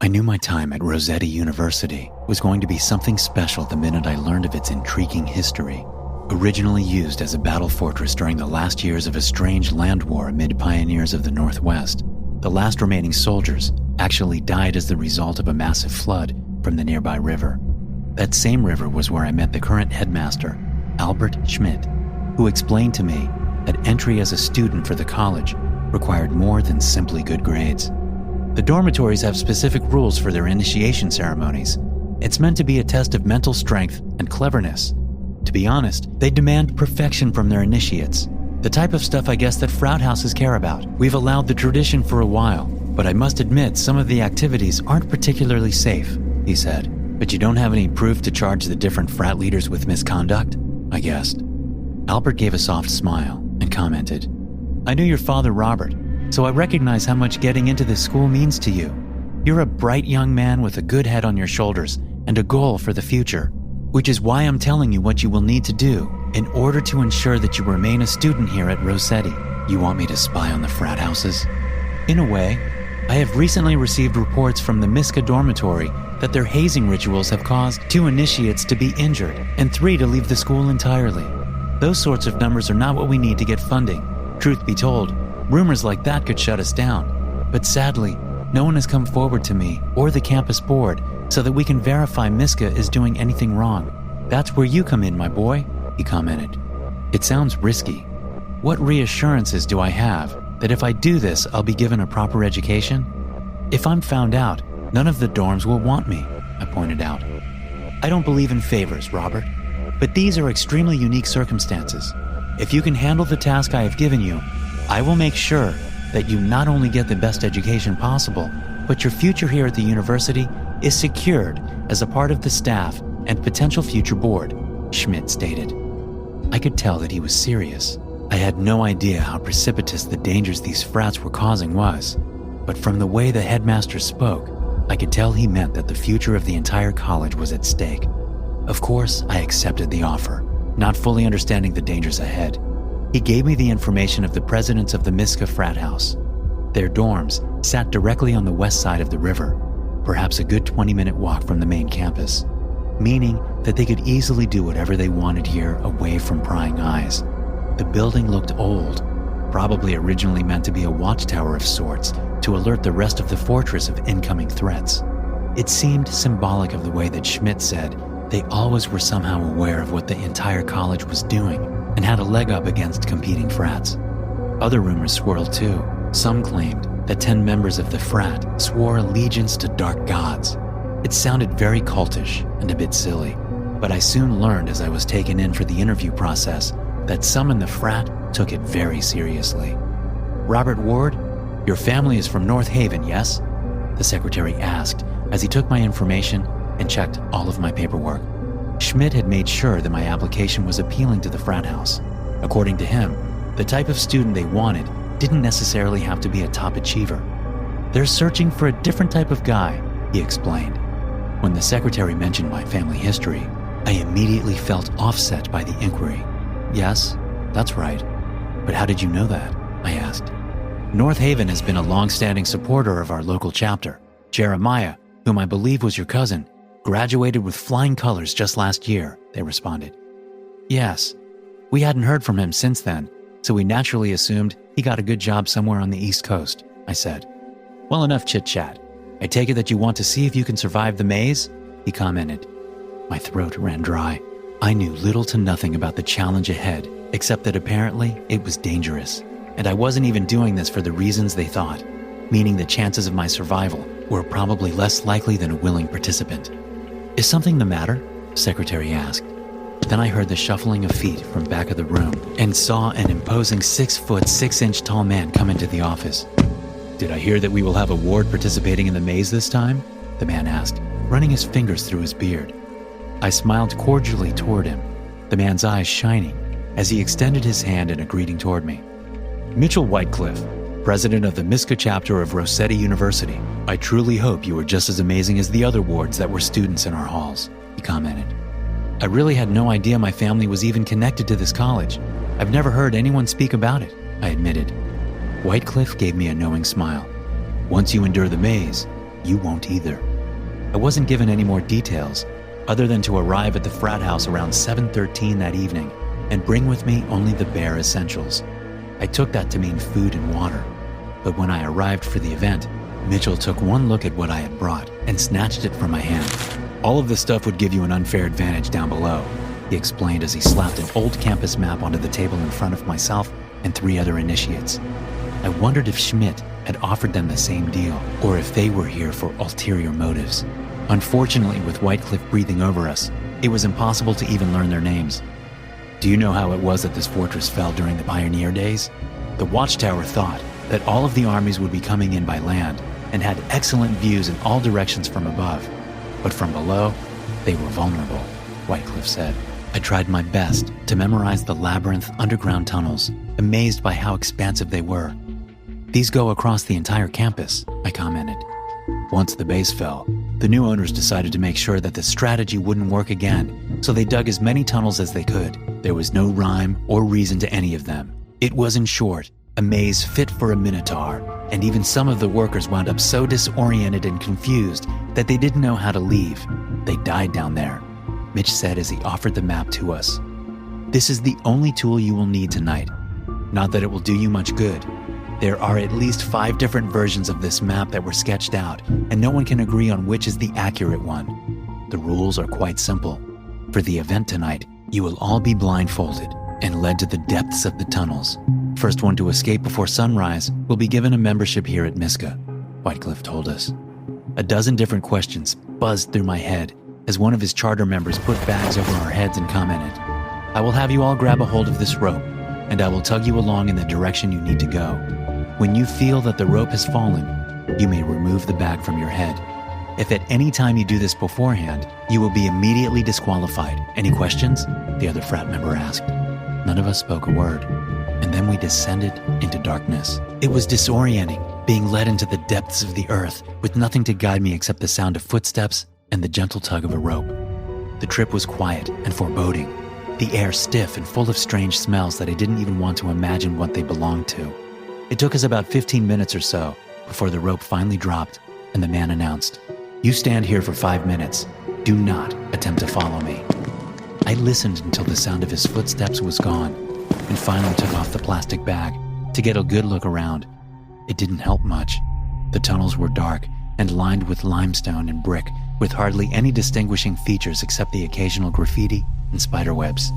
I knew my time at Rossetti University was going to be something special the minute I learned of its intriguing history. Originally used as a battle fortress during the last years of a strange land war amid pioneers of the Northwest, the last remaining soldiers actually died as the result of a massive flood from the nearby river. That same river was where I met the current headmaster, Albert Schmidt, who explained to me that entry as a student for the college required more than simply good grades. The dormitories have specific rules for their initiation ceremonies. It's meant to be a test of mental strength and cleverness. To be honest, they demand perfection from their initiates. The type of stuff I guess that frat houses care about. We've allowed the tradition for a while, but I must admit some of the activities aren't particularly safe, he said. But you don't have any proof to charge the different frat leaders with misconduct? I guessed. Albert gave a soft smile and commented, I knew your father, Robert, so I recognize how much getting into this school means to you. You're a bright young man with a good head on your shoulders and a goal for the future, which is why I'm telling you what you will need to do in order to ensure that you remain a student here at Rossetti. You want me to spy on the frat houses? In a way, I have recently received reports from the Miska dormitory that their hazing rituals have caused 2 initiates to be injured and 3 to leave the school entirely. Those sorts of numbers are not what we need to get funding. Truth be told, rumors like that could shut us down. But sadly, no one has come forward to me or the campus board so that we can verify Miska is doing anything wrong. That's where you come in, my boy, he commented. It sounds risky. What reassurances do I have that if I do this, I'll be given a proper education? If I'm found out, none of the dorms will want me, I pointed out. I don't believe in favors, Robert, but these are extremely unique circumstances. If you can handle the task I have given you, I will make sure that you not only get the best education possible, but your future here at the university is secured as a part of the staff and potential future board, Schmidt stated. I could tell that he was serious. I had no idea how precipitous the dangers these frats were causing was, but from the way the headmaster spoke, I could tell he meant that the future of the entire college was at stake. Of course, I accepted the offer, not fully understanding the dangers ahead. He gave me the information of the presidents of the Miska frat house. Their dorms sat directly on the west side of the river, perhaps a good 20-minute walk from the main campus, meaning that they could easily do whatever they wanted here away from prying eyes. The building looked old, probably originally meant to be a watchtower of sorts to alert the rest of the fortress of incoming threats. It seemed symbolic of the way that Schmidt said they always were somehow aware of what the entire college was doing and had a leg up against competing frats. Other rumors swirled too. Some claimed that 10 members of the frat swore allegiance to dark gods. It sounded very cultish and a bit silly, but I soon learned as I was taken in for the interview process that some in the frat took it very seriously. Robert Ward, your family is from North Haven, yes? The secretary asked as he took my information and checked all of my paperwork. Schmidt had made sure that my application was appealing to the frat house. According to him, the type of student they wanted didn't necessarily have to be a top achiever. They're searching for a different type of guy, he explained. When the secretary mentioned my family history, I immediately felt offset by the inquiry. Yes, that's right. But how did you know that? I asked. North Haven has been a long-standing supporter of our local chapter. Jeremiah, whom I believe was your cousin, graduated with flying colors just last year, they responded. Yes, we hadn't heard from him since then, so we naturally assumed he got a good job somewhere on the East Coast, I said. Well, enough chit-chat. I take it that you want to see if you can survive the maze? He commented. My throat ran dry. I knew little to nothing about the challenge ahead, except that apparently it was dangerous, and I wasn't even doing this for the reasons they thought, meaning the chances of my survival were probably less likely than a willing participant. Is something the matter? The secretary asked. Then I heard the shuffling of feet from back of the room and saw an imposing 6-foot, 6-inch tall man come into the office. Did I hear that we will have a ward participating in the maze this time? The man asked, running his fingers through his beard. I smiled cordially toward him, the man's eyes shining, as he extended his hand in a greeting toward me. Mitchell Whitecliff, president of the Miska chapter of Rossetti University. I truly hope you are just as amazing as the other wards that were students in our halls, he commented. I really had no idea my family was even connected to this college. I've never heard anyone speak about it, I admitted. Whitecliff gave me a knowing smile. Once you endure the maze, you won't either. I wasn't given any more details, other than to arrive at the frat house around 7:13 that evening and bring with me only the bare essentials. I took that to mean food and water. But when I arrived for the event, Mitchell took one look at what I had brought and snatched it from my hand. "All of this stuff would give you an unfair advantage down below," he explained as he slapped an old campus map onto the table in front of myself and 3 other initiates. I wondered if Schmidt had offered them the same deal, or if they were here for ulterior motives. Unfortunately, with Whitecliff breathing over us, it was impossible to even learn their names. "Do you know how it was that this fortress fell during the pioneer days? The Watchtower thought that all of the armies would be coming in by land and had excellent views in all directions from above. But from below, they were vulnerable," Whitecliff said. I tried my best to memorize the labyrinth underground tunnels, amazed by how expansive they were. "These go across the entire campus," I commented. Once the base fell, the new owners decided to make sure that the strategy wouldn't work again, so they dug as many tunnels as they could. There was no rhyme or reason to any of them. It was, in short, a maze fit for a minotaur, and even some of the workers wound up so disoriented and confused that they didn't know how to leave. "They died down there," Mitch said as he offered the map to us. "This is the only tool you will need tonight. Not that it will do you much good. There are at least 5 different versions of this map that were sketched out, and no one can agree on which is the accurate one. The rules are quite simple. For the event tonight, you will all be blindfolded and led to the depths of the tunnels. First one to escape before sunrise will be given a membership here at Miska," Whitecliff told us. A dozen different questions buzzed through my head as one of his charter members put bags over our heads and commented, "I will have you all grab a hold of this rope, and I will tug you along in the direction you need to go. When you feel that the rope has fallen, you may remove the bag from your head. If at any time you do this beforehand, you will be immediately disqualified. Any questions?" the other frat member asked. None of us spoke a word, and then we descended into darkness. It was disorienting, being led into the depths of the earth with nothing to guide me except the sound of footsteps and the gentle tug of a rope. The trip was quiet and foreboding, the air stiff and full of strange smells that I didn't even want to imagine what they belonged to. It took us about 15 minutes or so before the rope finally dropped and the man announced, "You stand here for 5 minutes. Do not attempt to follow me." I listened until the sound of his footsteps was gone and finally took off the plastic bag to get a good look around. It didn't help much. The tunnels were dark and lined with limestone and brick with hardly any distinguishing features except the occasional graffiti and spiderwebs.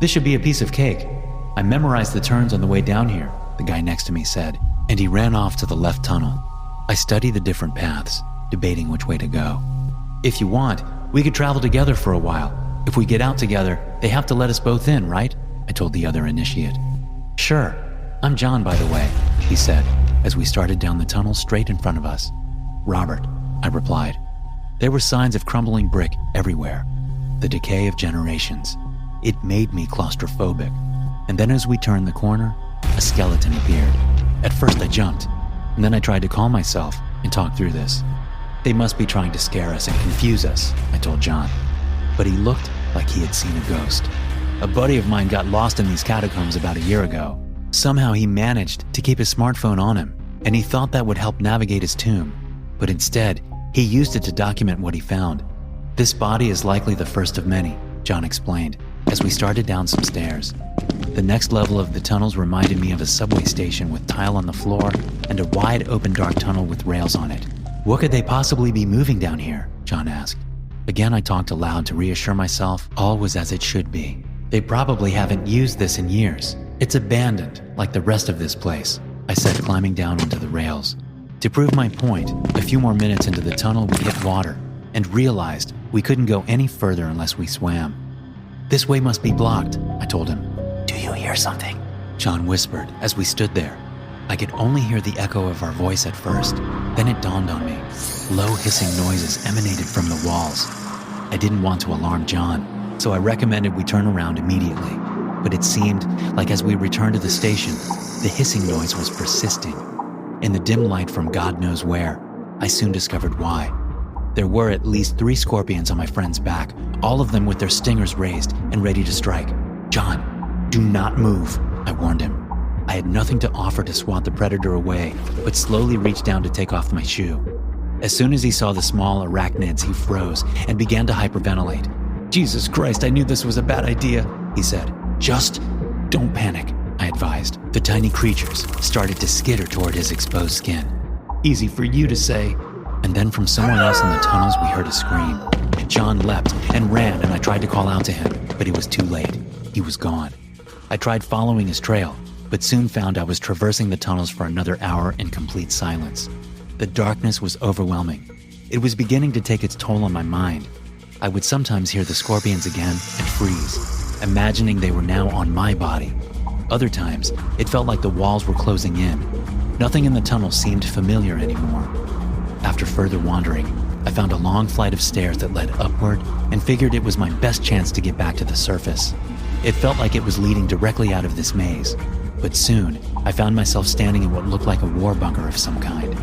"This should be a piece of cake. I memorized the turns on the way down here," the guy next to me said, and he ran off to the left tunnel. I studied the different paths, debating which way to go. "If you want, we could travel together for a while. If we get out together, they have to let us both in, right?" I told the other initiate. "Sure. I'm John, by the way," he said, as we started down the tunnel straight in front of us. "Robert," I replied. There were signs of crumbling brick everywhere, the decay of generations. It made me claustrophobic. And then as we turned the corner, a skeleton appeared. At first I jumped, and then I tried to calm myself and talk through this. "They must be trying to scare us and confuse us," I told John. But he looked like he had seen a ghost. "A buddy of mine got lost in these catacombs about a year ago. Somehow he managed to keep his smartphone on him, and he thought that would help navigate his tomb. But instead, he used it to document what he found. This body is likely the first of many," John explained, as we started down some stairs. The next level of the tunnels reminded me of a subway station with tile on the floor and a wide open dark tunnel with rails on it. "What could they possibly be moving down here?" John asked. Again, I talked aloud to reassure myself all was as it should be. "They probably haven't used this in years. It's abandoned, like the rest of this place," I said, climbing down onto the rails. To prove my point, a few more minutes into the tunnel we hit water and realized we couldn't go any further unless we swam. "This way must be blocked," I told him. "Do you hear something?" John whispered as we stood there. I could only hear the echo of our voice at first. Then it dawned on me. Low hissing noises emanated from the walls. I didn't want to alarm John, so I recommended we turn around immediately. But it seemed like as we returned to the station, the hissing noise was persisting. In the dim light from God knows where, I soon discovered why. There were at least 3 scorpions on my friend's back, all of them with their stingers raised and ready to strike. "John, do not move," I warned him. I had nothing to offer to swat the predator away, but slowly reached down to take off my shoe. As soon as he saw the small arachnids, he froze and began to hyperventilate. "Jesus Christ, I knew this was a bad idea," he said. "Just don't panic," I advised. The tiny creatures started to skitter toward his exposed skin. "Easy for you to say." And then from somewhere else in the tunnels, we heard a scream. John leapt and ran, and I tried to call out to him, but it was too late. He was gone. I tried following his trail, but soon found I was traversing the tunnels for another hour in complete silence. The darkness was overwhelming. It was beginning to take its toll on my mind. I would sometimes hear the scorpions again and freeze, imagining they were now on my body. Other times, it felt like the walls were closing in. Nothing in the tunnel seemed familiar anymore. After further wandering, I found a long flight of stairs that led upward and figured it was my best chance to get back to the surface. It felt like it was leading directly out of this maze, but soon I found myself standing in what looked like a war bunker of some kind.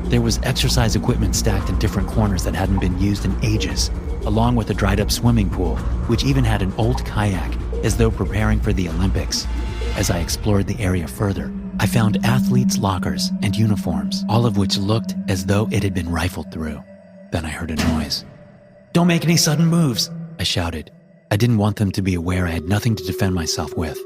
There was exercise equipment stacked in different corners that hadn't been used in ages, along with a dried-up swimming pool, which even had an old kayak, as though preparing for the Olympics. As I explored the area further, I found athletes' lockers and uniforms, all of which looked as though it had been rifled through. Then I heard a noise. "Don't make any sudden moves," I shouted. I didn't want them to be aware I had nothing to defend myself with.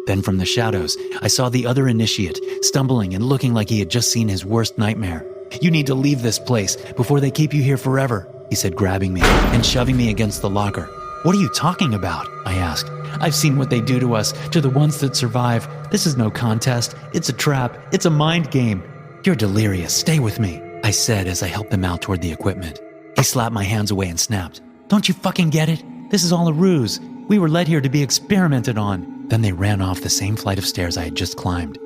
Then from the shadows, I saw the other initiate, stumbling and looking like he had just seen his worst nightmare. "You need to leave this place before they keep you here forever," he said, grabbing me and shoving me against the locker. "What are you talking about?" I asked. "I've seen what they do to us, to the ones that survive. This is no contest. It's a trap. It's a mind game." "You're delirious. Stay with me," I said as I helped them out toward the equipment. He slapped my hands away and snapped. "Don't you fucking get it? This is all a ruse. We were led here to be experimented on." Then they ran off the same flight of stairs I had just climbed.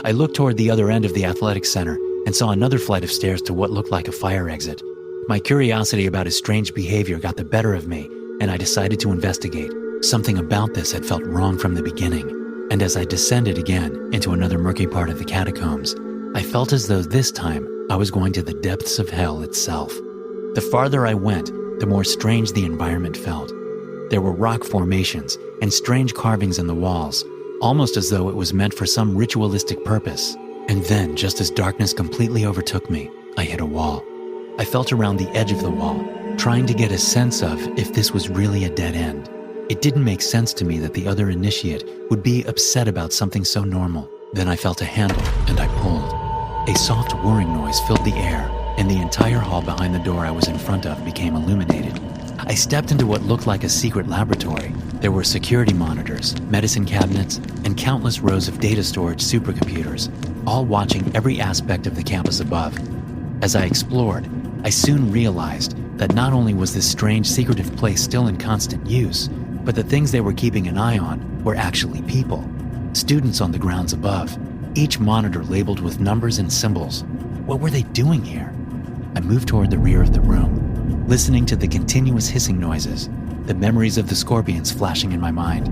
I looked toward the other end of the athletic center and saw another flight of stairs to what looked like a fire exit. My curiosity about his strange behavior got the better of me, and I decided to investigate. Something about this had felt wrong from the beginning, and as I descended again into another murky part of the catacombs, I felt as though this time I was going to the depths of hell itself. The farther I went, the more strange the environment felt. There were rock formations and strange carvings in the walls, almost as though it was meant for some ritualistic purpose. And then, just as darkness completely overtook me, I hit a wall. I felt around the edge of the wall, trying to get a sense of if this was really a dead end. It didn't make sense to me that the other initiate would be upset about something so normal. Then I felt a handle, and I pulled. A soft whirring noise filled the air, and the entire hall behind the door I was in front of became illuminated. I stepped into what looked like a secret laboratory. There were security monitors, medicine cabinets, and countless rows of data storage supercomputers, all watching every aspect of the campus above. As I explored, I soon realized that not only was this strange, secretive place still in constant use, but the things they were keeping an eye on were actually people. Students on the grounds above, each monitor labeled with numbers and symbols. What were they doing here? I moved toward the rear of the room, listening to the continuous hissing noises, the memories of the scorpions flashing in my mind.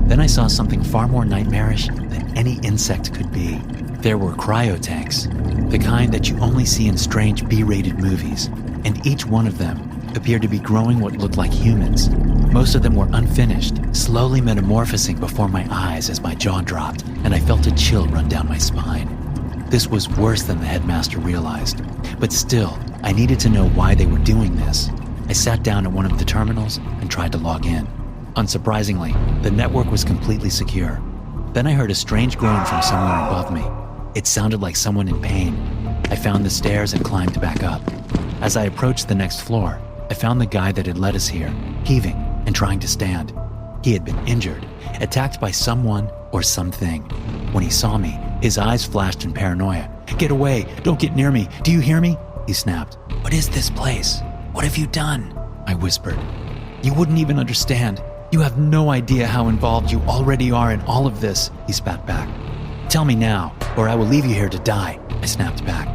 Then I saw something far more nightmarish than any insect could be. There were cryotanks, the kind that you only see in strange B-rated movies, and each one of them appeared to be growing what looked like humans. Most of them were unfinished, slowly metamorphosing before my eyes as my jaw dropped, and I felt a chill run down my spine. This was worse than the headmaster realized, but still, I needed to know why they were doing this. I sat down at one of the terminals and tried to log in. Unsurprisingly, the network was completely secure. Then I heard a strange groan from somewhere above me. It sounded like someone in pain. I found the stairs and climbed back up. As I approached the next floor, I found the guy that had led us here, heaving and trying to stand. He had been injured, attacked by someone or something. When he saw me, his eyes flashed in paranoia. "Get away! Don't get near me! Do you hear me?" he snapped. "What is this place? What have you done?" I whispered. "You wouldn't even understand. You have no idea how involved you already are in all of this," he spat back. "Tell me now, or I will leave you here to die," I snapped back.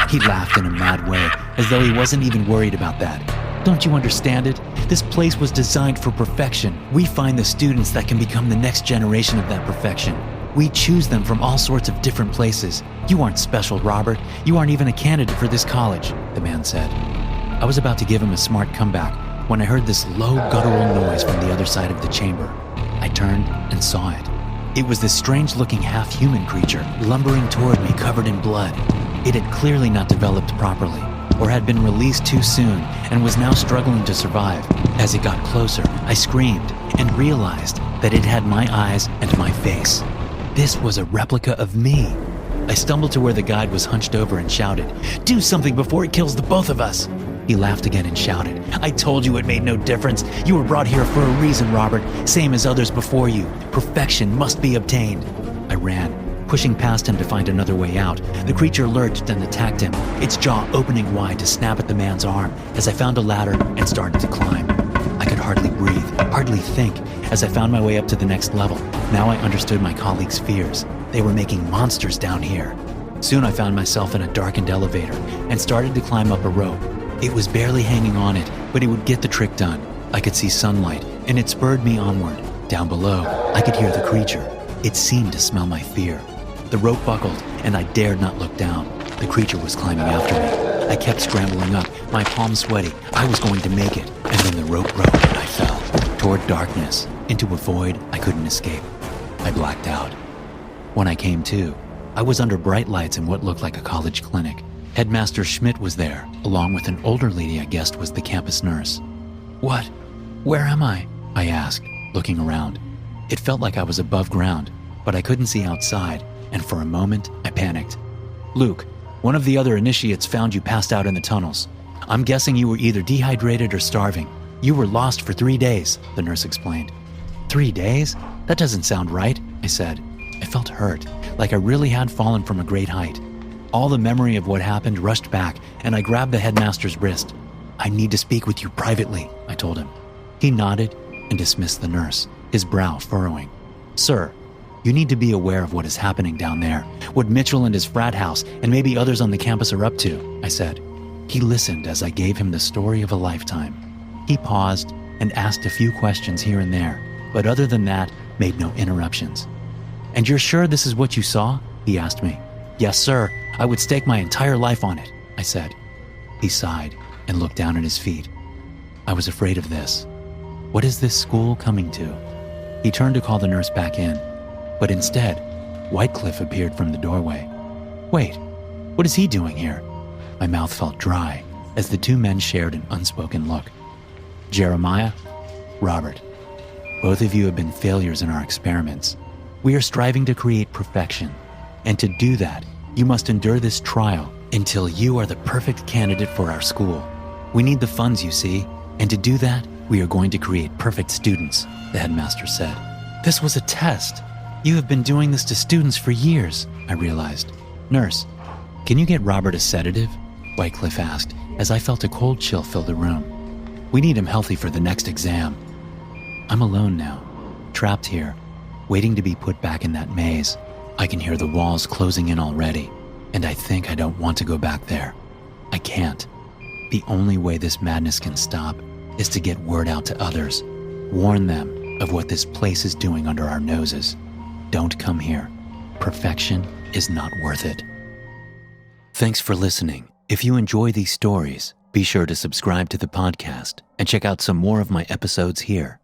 He laughed in a mad way, as though he wasn't even worried about that. "Don't you understand it? This place was designed for perfection. We find the students that can become the next generation of that perfection. We choose them from all sorts of different places. You aren't special, Robert. You aren't even a candidate for this college," the man said. I was about to give him a smart comeback when I heard this low, guttural noise from the other side of the chamber. I turned and saw it. It was this strange-looking half-human creature lumbering toward me covered in blood. It had clearly not developed properly. or had been released too soon and was now struggling to survive. As it got closer, I screamed and realized that it had my eyes and my face. This was a replica of me. I stumbled to where the guide was hunched over and shouted, "Do something before it kills the both of us." He laughed again and shouted, "I told you it made no difference. You were brought here for a reason, Robert, same as others before you. Perfection must be obtained." I ran, pushing past him to find another way out. The creature lurched and attacked him, its jaw opening wide to snap at the man's arm as I found a ladder and started to climb. I could hardly breathe, hardly think, as I found my way up to the next level. Now I understood my colleagues' fears. They were making monsters down here. Soon I found myself in a darkened elevator and started to climb up a rope. It was barely hanging on it, but it would get the trick done. I could see sunlight, and it spurred me onward. Down below, I could hear the creature. It seemed to smell my fear. The rope buckled, and I dared not look down. The creature was climbing after me. I kept scrambling up, my palms sweaty. I was going to make it, and then the rope broke and I fell toward darkness, into a void I couldn't escape. I blacked out. When I came to, I was under bright lights in what looked like a college clinic. Headmaster Schmidt was there, along with an older lady I guessed was the campus nurse. "What? Where am I?" I asked, looking around. It felt like I was above ground, but I couldn't see outside, and for a moment, I panicked. "Luke, one of the other initiates found you passed out in the tunnels. I'm guessing you were either dehydrated or starving. You were lost for 3 days," the nurse explained. 3 days? That doesn't sound right, I said. I felt hurt, like I really had fallen from a great height. All the memory of what happened rushed back, and I grabbed the headmaster's wrist. "I need to speak with you privately," I told him. He nodded and dismissed the nurse, his brow furrowing. "Sir, you need to be aware of what is happening down there, what Mitchell and his frat house and maybe others on the campus are up to," I said. He listened as I gave him the story of a lifetime. He paused and asked a few questions here and there, but other than that, made no interruptions. "And you're sure this is what you saw?" he asked me. "Yes, sir. I would stake my entire life on it," I said. He sighed and looked down at his feet. "I was afraid of this. What is this school coming to?" He turned to call the nurse back in, but instead, Whitecliff appeared from the doorway. "Wait, what is he doing here?" My mouth felt dry as the two men shared an unspoken look. "Jeremiah, Robert, both of you have been failures in our experiments. We are striving to create perfection, and to do that, you must endure this trial until you are the perfect candidate for our school. We need the funds, you see, and to do that, we are going to create perfect students," the headmaster said. "This was a test. You have been doing this to students for years," I realized. "Nurse, can you get Robert a sedative?" Whitecliff asked, as I felt a cold chill fill the room. "We need him healthy for the next exam." I'm alone now, trapped here, waiting to be put back in that maze. I can hear the walls closing in already, and I think I don't want to go back there. I can't. The only way this madness can stop is to get word out to others, warn them of what this place is doing under our noses. Don't come here. Perfection is not worth it. Thanks for listening. If you enjoy these stories, be sure to subscribe to the podcast and check out some more of my episodes here.